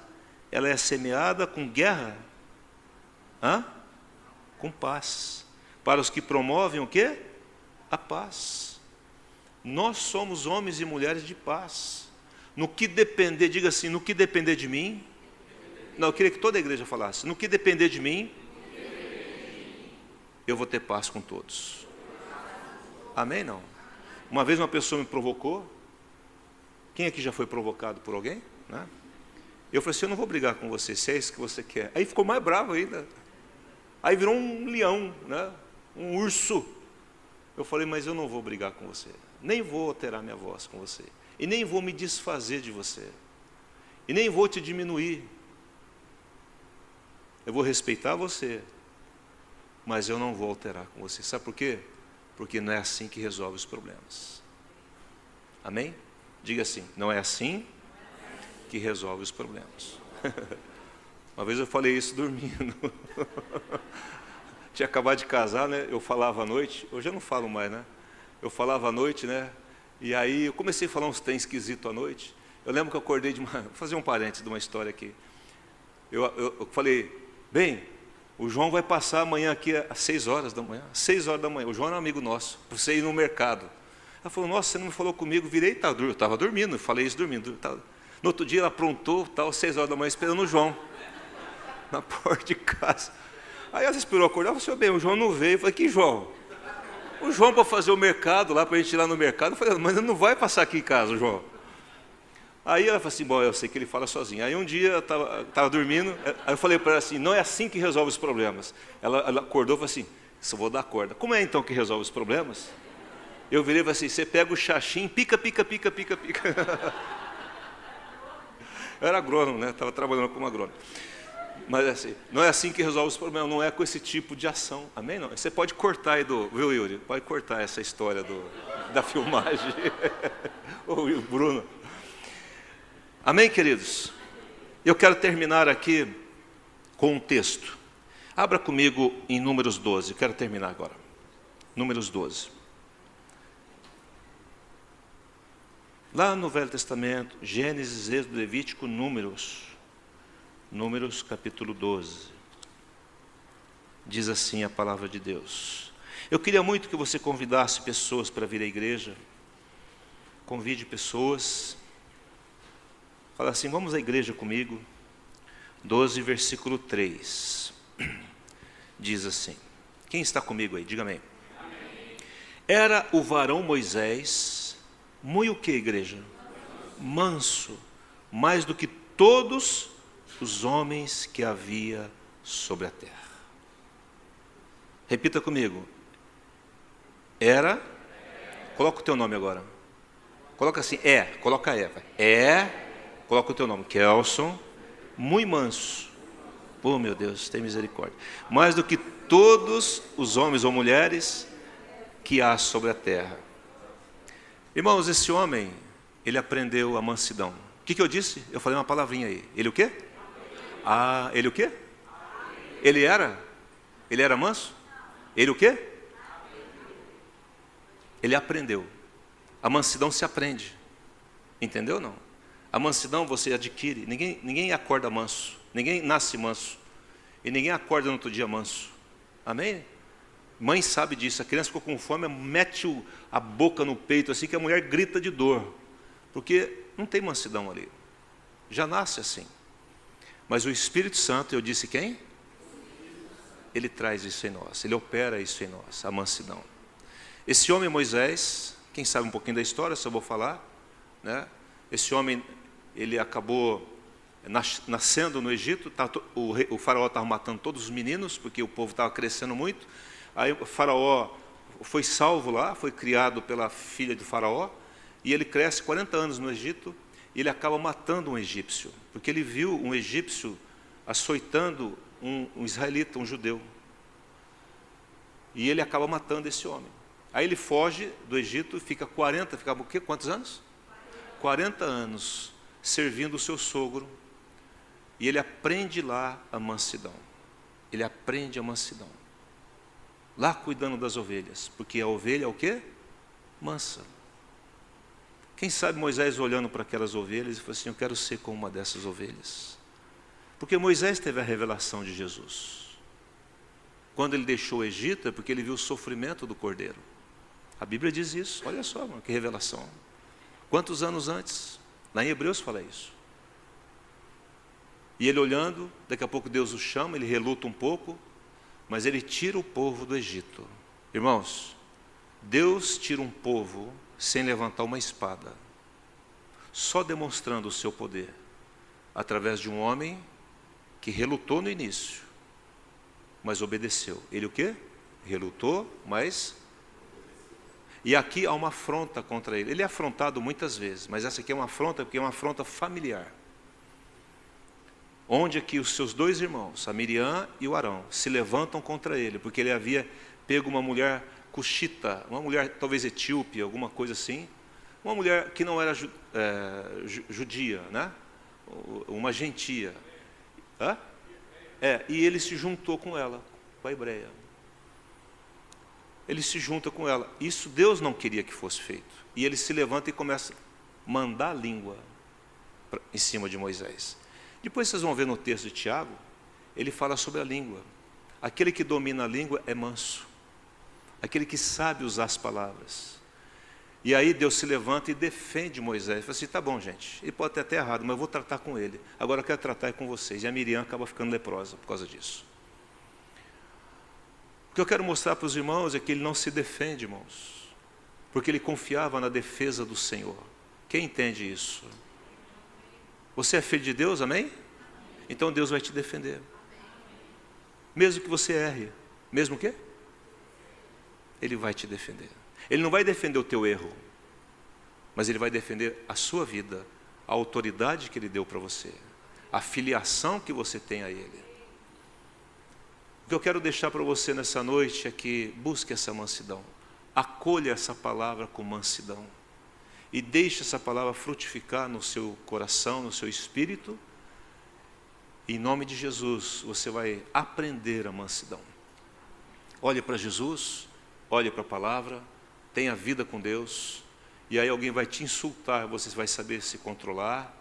ela é semeada com guerra? Com paz. Para os que promovem o quê? A paz. Nós somos homens e mulheres de paz. No que depender, diga assim, no que depender de mim. Não, eu queria que toda a igreja falasse. No que depender de mim, eu vou ter paz com todos. Amém? Não? Uma vez uma pessoa me provocou. Quem aqui já foi provocado por alguém? Né? Eu falei assim, eu não vou brigar com você, se é isso que você quer. Aí ficou mais bravo ainda. Aí virou um leão, né? Um urso. Eu falei, mas eu não vou brigar com você. Nem vou alterar minha voz com você. E nem vou me desfazer de você. E nem vou te diminuir. Eu vou respeitar você, mas eu não vou alterar com você. Sabe por quê? Porque não é assim que resolve os problemas. Amém? Diga assim, não é assim que resolve os problemas. Uma vez eu falei isso dormindo. Tinha acabado de casar, né? Eu falava à noite, hoje eu não falo mais, né? Eu falava à noite, né? E aí eu comecei a falar uns trem esquisitos à noite. Eu lembro que eu acordei vou fazer um parênteses de uma história aqui. Eu falei, bem, o João vai passar amanhã aqui às 6 horas da manhã. 6 horas da manhã. O João é um amigo nosso, para você ir no mercado. Ela falou, nossa, você não me falou comigo, virei, eu estava dormindo, falei isso dormindo. No outro dia ela aprontou, 6 horas da manhã, esperando o João, na porta de casa. Aí ela esperou acordar, eu falei, bem, o João não veio. Eu falei, que João? O João para fazer o mercado, lá para a gente ir lá no mercado. Eu falei, mas ele não vai passar aqui em casa, o João. Aí ela falou assim, bom, eu sei que ele fala sozinho. Aí um dia eu estava dormindo, aí eu falei para ela assim, não é assim que resolve os problemas. Ela acordou e falou assim, isso eu vou dar corda. Como é então que resolve os problemas? Eu virei e falei assim, você pega o xaxim, pica. Eu era agrônomo, né? Estava trabalhando como agrônomo. Mas assim, não é assim que resolve os problemas, não é com esse tipo de ação. Amém? Não? Você pode cortar aí viu, Yuri? Pode cortar essa história da filmagem. Ou o Bruno. Amém, queridos? Eu quero terminar aqui com um texto. Abra comigo em Números 12. Eu quero terminar agora. Números 12. Lá no Velho Testamento, Gênesis, Êxodo, Levítico, Números capítulo 12. Diz assim a palavra de Deus. Eu queria muito que você convidasse pessoas para vir à igreja. Convide pessoas. Fala assim, vamos à igreja comigo. 12, versículo 3. Diz assim. Quem está comigo aí? Diga amém. Era o varão Moisés, muito o que, igreja? Manso, mais do que todos os homens que havia sobre a terra. Repita comigo. Era, coloca o teu nome agora. Coloca assim, coloca coloca o teu nome, Kelson, muito manso. Oh meu Deus, tem misericórdia. Mais do que todos os homens ou mulheres que há sobre a terra. Irmãos, esse homem, ele aprendeu a mansidão. O que eu disse? Eu falei uma palavrinha aí. Ele o quê? Ele o quê? Ele era manso? Ele o quê? Ele aprendeu. A mansidão se aprende. Entendeu ou não? A mansidão você adquire. Ninguém acorda manso. Ninguém nasce manso. E ninguém acorda no outro dia manso. Amém? Mãe sabe disso. A criança ficou com fome, mete a boca no peito assim que a mulher grita de dor. Porque não tem mansidão ali. Já nasce assim. Mas o Espírito Santo, eu disse quem? Ele traz isso em nós. Ele opera isso em nós. A mansidão. Esse homem Moisés, quem sabe um pouquinho da história, só vou falar, né? Esse homem, ele acabou nascendo no Egito. O faraó estava matando todos os meninos, porque o povo estava crescendo muito. Aí o faraó foi salvo lá, foi criado pela filha do faraó, e ele cresce 40 anos no Egito, e ele acaba matando um egípcio, porque ele viu um egípcio açoitando um israelita, um judeu. E ele acaba matando esse homem. Aí ele foge do Egito e fica o quê? Quantos anos? 40 anos servindo o seu sogro. E ele aprende lá a mansidão. Ele aprende a mansidão. Lá cuidando das ovelhas. Porque a ovelha é o quê? Mansa. Quem sabe Moisés olhando para aquelas ovelhas e falou assim, eu quero ser como uma dessas ovelhas. Porque Moisés teve a revelação de Jesus. Quando ele deixou o Egito é porque ele viu o sofrimento do cordeiro. A Bíblia diz isso, olha só, mano, que revelação. Quantos anos antes? Lá em Hebreus fala isso. E ele olhando, daqui a pouco Deus o chama, ele reluta um pouco, mas ele tira o povo do Egito. Irmãos, Deus tira um povo sem levantar uma espada, só demonstrando o seu poder, através de um homem que relutou no início, mas obedeceu. Ele o quê? Relutou, mas... E aqui há uma afronta contra ele. Ele é afrontado muitas vezes, mas essa aqui é uma afronta porque é uma afronta familiar. Onde aqui os seus dois irmãos, a Miriam e o Arão, se levantam contra ele, porque ele havia pego uma mulher cuxita, uma mulher talvez etíope, alguma coisa assim, uma mulher que não era judia, né? Uma gentia. E ele se juntou com ela, com a hebreia. Ele se junta com ela. Isso Deus não queria que fosse feito. E ele se levanta e começa a mandar a língua em cima de Moisés. Depois vocês vão ver no texto de Tiago, ele fala sobre a língua. Aquele que domina a língua é manso. Aquele que sabe usar as palavras. E aí Deus se levanta e defende Moisés. Fala assim, tá bom, gente, ele pode ter até errado, mas eu vou tratar com ele. Agora eu quero tratar com vocês. E a Miriam acaba ficando leprosa por causa disso. O que eu quero mostrar para os irmãos é que ele não se defende, irmãos. Porque ele confiava na defesa do Senhor. Quem entende isso? Você é filho de Deus, amém? Então Deus vai te defender. Mesmo que você erre. Mesmo o quê? Ele vai te defender. Ele não vai defender o teu erro, mas ele vai defender a sua vida, a autoridade que ele deu para você, a filiação que você tem a ele. O que eu quero deixar para você nessa noite é que busque essa mansidão. Acolha essa palavra com mansidão. E deixe essa palavra frutificar no seu coração, no seu espírito. Em nome de Jesus, você vai aprender a mansidão. Olhe para Jesus, olhe para a palavra, tenha vida com Deus. E aí alguém vai te insultar, você vai saber se controlar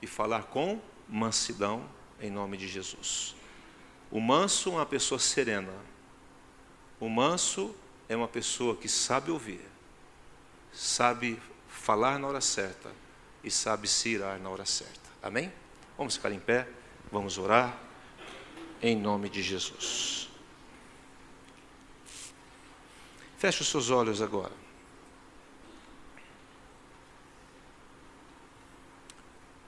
e falar com mansidão, em nome de Jesus. O manso é uma pessoa serena. O manso é uma pessoa que sabe ouvir, sabe falar na hora certa e sabe se irar na hora certa. Amém? Vamos ficar em pé, vamos orar, em nome de Jesus. Feche os seus olhos agora.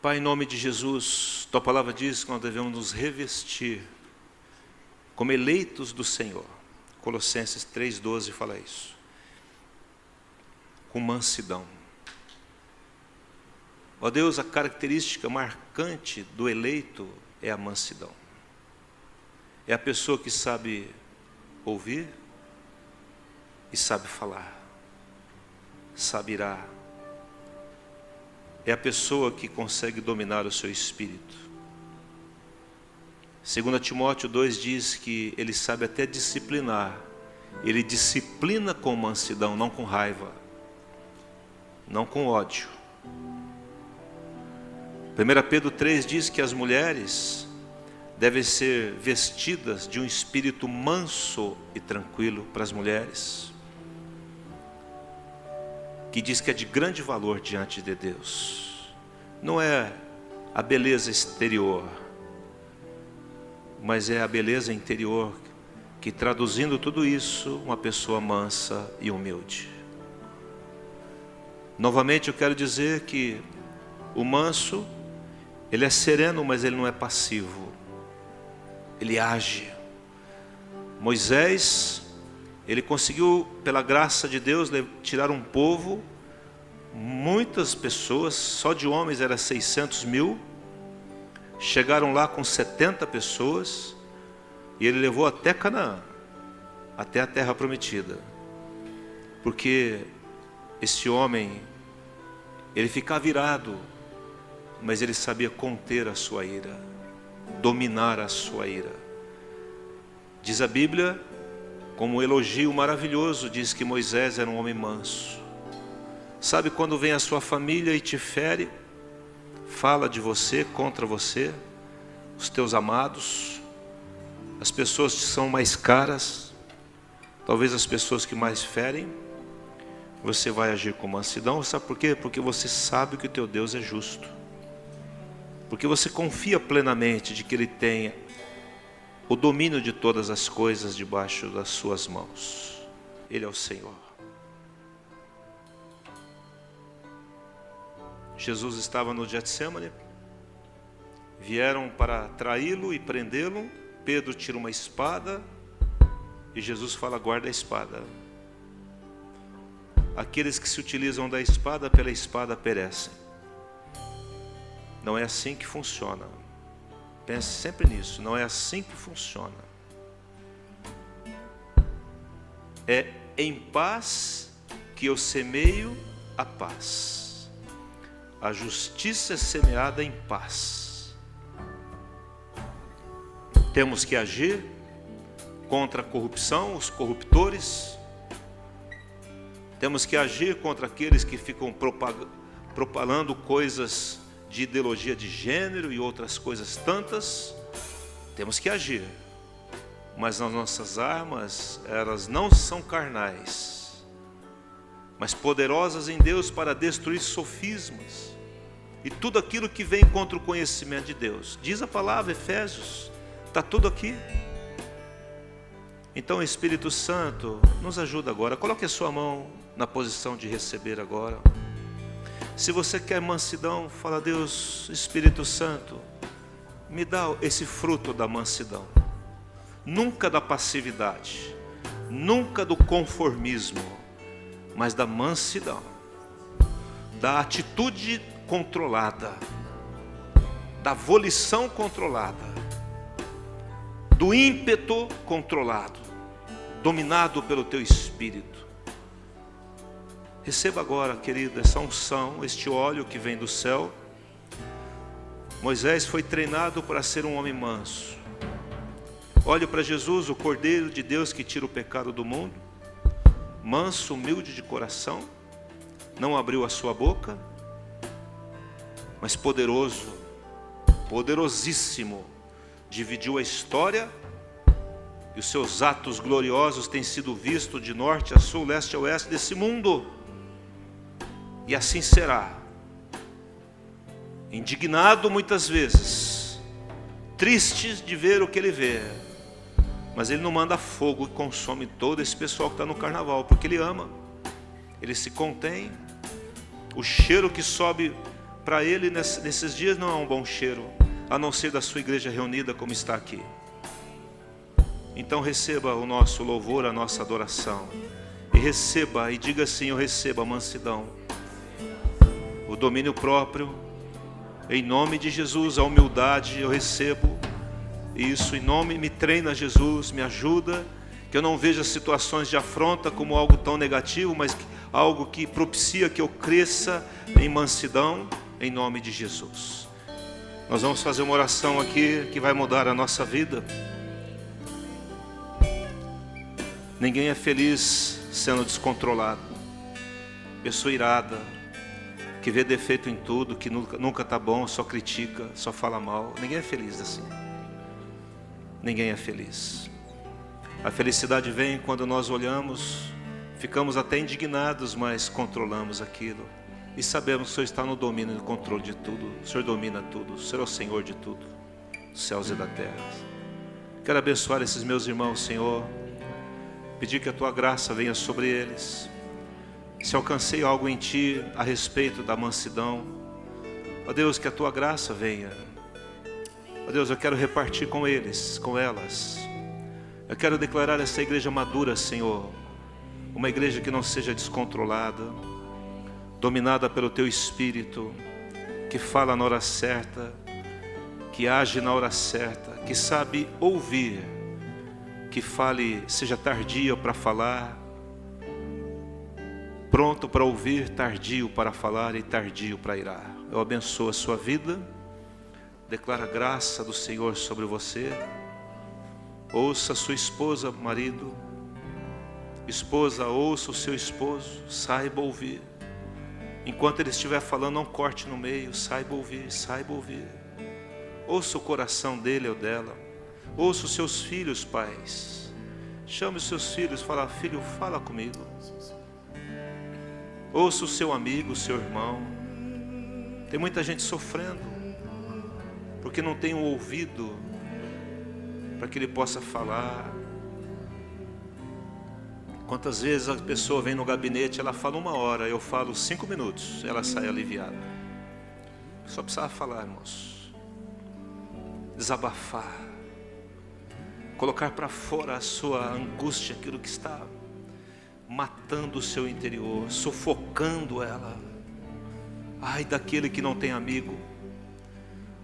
Pai, em nome de Jesus, Tua palavra diz que nós devemos nos revestir como eleitos do Senhor. Colossenses 3,12 fala isso. Com mansidão. Ó Deus, a característica marcante do eleito é a mansidão. É a pessoa que sabe ouvir e sabe falar, sabe irar. É a pessoa que consegue dominar o seu espírito. 2 Timóteo 2 diz que ele sabe até disciplinar. Ele disciplina com mansidão, não com raiva, não com ódio. 1 Pedro 3 diz que as mulheres devem ser vestidas de um espírito manso e tranquilo para as mulheres, que diz que é de grande valor diante de Deus. Não é a beleza exterior, mas é a beleza interior, que traduzindo tudo isso, uma pessoa mansa e humilde. Novamente eu quero dizer que o manso, ele é sereno, mas ele não é passivo. Ele age. Moisés, ele conseguiu, pela graça de Deus, tirar um povo, muitas pessoas, só de homens era 600 mil, chegaram lá com 70 pessoas, e ele levou até Canaã, até a terra prometida. Porque esse homem, ele ficava irado, mas ele sabia conter a sua ira, dominar a sua ira. Diz a Bíblia, como um elogio maravilhoso, diz que Moisés era um homem manso. Sabe quando vem a sua família e te fere, fala de você, contra você, os teus amados, as pessoas que são mais caras, talvez as pessoas que mais ferem, você vai agir com mansidão. Sabe por quê? Porque você sabe que o teu Deus é justo. Porque você confia plenamente de que Ele tem o domínio de todas as coisas debaixo das suas mãos. Ele é o Senhor. Jesus estava no Getsêmani, vieram para traí-lo e prendê-lo. Pedro tira uma espada e Jesus fala: guarda a espada. Aqueles que se utilizam da espada, pela espada perecem. Não é assim que funciona. Pense sempre nisso, não é assim que funciona. É em paz que eu semeio a paz. A justiça é semeada em paz. Temos que agir contra a corrupção, os corruptores. Temos que agir contra aqueles que ficam propalando coisas de ideologia de gênero e outras coisas tantas. Temos que agir, mas as nossas armas, elas não são carnais, mas poderosas em Deus para destruir sofismas e tudo aquilo que vem contra o conhecimento de Deus. Diz a palavra, Efésios, está tudo aqui. Então, Espírito Santo, nos ajuda agora. Coloque a sua mão na posição de receber agora. Se você quer mansidão, fala: Deus, Espírito Santo, me dá esse fruto da mansidão. Nunca da passividade, nunca do conformismo, mas da mansidão, da atitude controlada, da volição controlada, do ímpeto controlado, dominado pelo teu Espírito. Receba agora, querido, essa unção, este óleo que vem do céu. Moisés foi treinado para ser um homem manso. Olhe para Jesus, o Cordeiro de Deus que tira o pecado do mundo. Manso, humilde de coração, não abriu a sua boca, mas poderoso, poderosíssimo, dividiu a história, e os seus atos gloriosos têm sido vistos de norte a sul, leste a oeste desse mundo. E assim será. Indignado muitas vezes, triste de ver o que ele vê, mas ele não manda fogo e consome todo esse pessoal que está no carnaval, porque ele ama, ele se contém. O cheiro que sobe para ele nesses dias não é um bom cheiro, a não ser da sua igreja reunida como está aqui. Então receba o nosso louvor, a nossa adoração, e receba, e diga assim: eu recebo a mansidão, o domínio próprio, em nome de Jesus. A humildade eu recebo isso, em nome, me treina Jesus, me ajuda, que eu não veja situações de afronta como algo tão negativo, mas algo que propicia que eu cresça em mansidão, em nome de Jesus. Nós vamos fazer uma oração aqui que vai mudar a nossa vida. Ninguém é feliz sendo descontrolado, pessoa irada, que vê defeito em tudo, que nunca está bom, só critica, só fala mal. Ninguém é feliz assim. Ninguém é feliz. A felicidade vem quando nós olhamos, ficamos até indignados, mas controlamos aquilo. E sabemos que o Senhor está no domínio e no controle de tudo. O Senhor domina tudo, o Senhor é o Senhor de tudo, dos céus e da terra. Quero abençoar esses meus irmãos, Senhor. Pedir que a Tua graça venha sobre eles. Se alcancei algo em Ti a respeito da mansidão, ó Deus, que a Tua graça venha. Ó Deus, eu quero repartir com eles, com elas. Eu quero declarar essa igreja madura, Senhor, uma igreja que não seja descontrolada, dominada pelo Teu Espírito, que fala na hora certa, que age na hora certa, que sabe ouvir, que fale, seja tardia para falar, pronto para ouvir, tardio para falar e tardio para irar. Eu abençoo a sua vida, declaro a graça do Senhor sobre você. Ouça a sua esposa, marido. Esposa, ouça o seu esposo, saiba ouvir. Enquanto ele estiver falando, não corte no meio, saiba ouvir, saiba ouvir. Ouça o coração dele ou dela. Ouça os seus filhos, pais. Chame os seus filhos, fala: filho, fala comigo. Ouça o seu amigo, o seu irmão. Tem muita gente sofrendo, porque não tem um ouvido para que ele possa falar. Quantas vezes a pessoa vem no gabinete, ela fala 1 hora, eu falo 5 minutos, ela sai aliviada. Só precisava falar, irmãos. Desabafar. Colocar para fora a sua angústia, aquilo que está matando o seu interior, sufocando ela. Ai daquele que não tem amigo.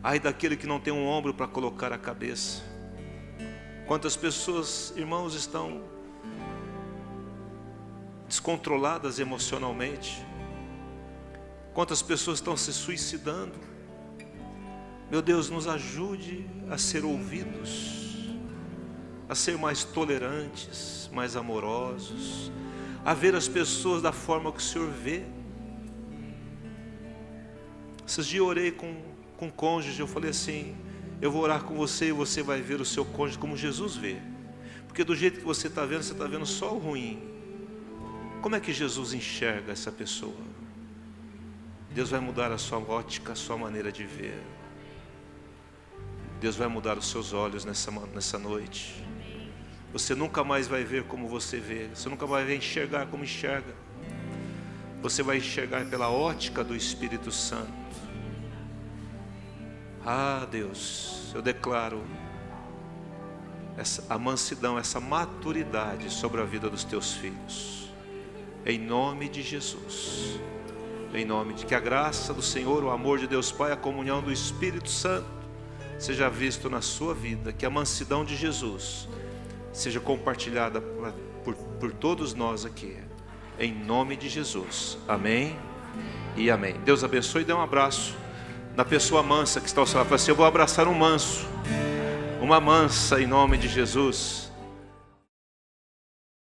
Ai daquele que não tem um ombro para colocar a cabeça. Quantas pessoas, irmãos, estão descontroladas emocionalmente. Quantas pessoas estão se suicidando. Meu Deus, nos ajude a ser ouvidos, a ser mais tolerantes, mais amorosos, a ver as pessoas da forma que o Senhor vê. Esses dias eu orei com um cônjuge, eu falei assim: eu vou orar com você e você vai ver o seu cônjuge como Jesus vê. Porque do jeito que você está vendo só o ruim. Como é que Jesus enxerga essa pessoa? Deus vai mudar a sua ótica, a sua maneira de ver. Deus vai mudar os seus olhos nessa noite. Você nunca mais vai ver como você vê. Você nunca mais vai enxergar como enxerga. Você vai enxergar pela ótica do Espírito Santo. Ah, Deus, eu declaro a mansidão, essa maturidade sobre a vida dos teus filhos. Em nome de Jesus. Em nome de que a graça do Senhor, o amor de Deus Pai, a comunhão do Espírito Santo seja visto na sua vida. Que a mansidão de Jesus seja compartilhada por todos nós aqui. Em nome de Jesus. Amém e amém. Deus abençoe e dê um abraço na pessoa mansa que está ao seu lado. Fala assim: eu vou abraçar um manso, uma mansa, em nome de Jesus.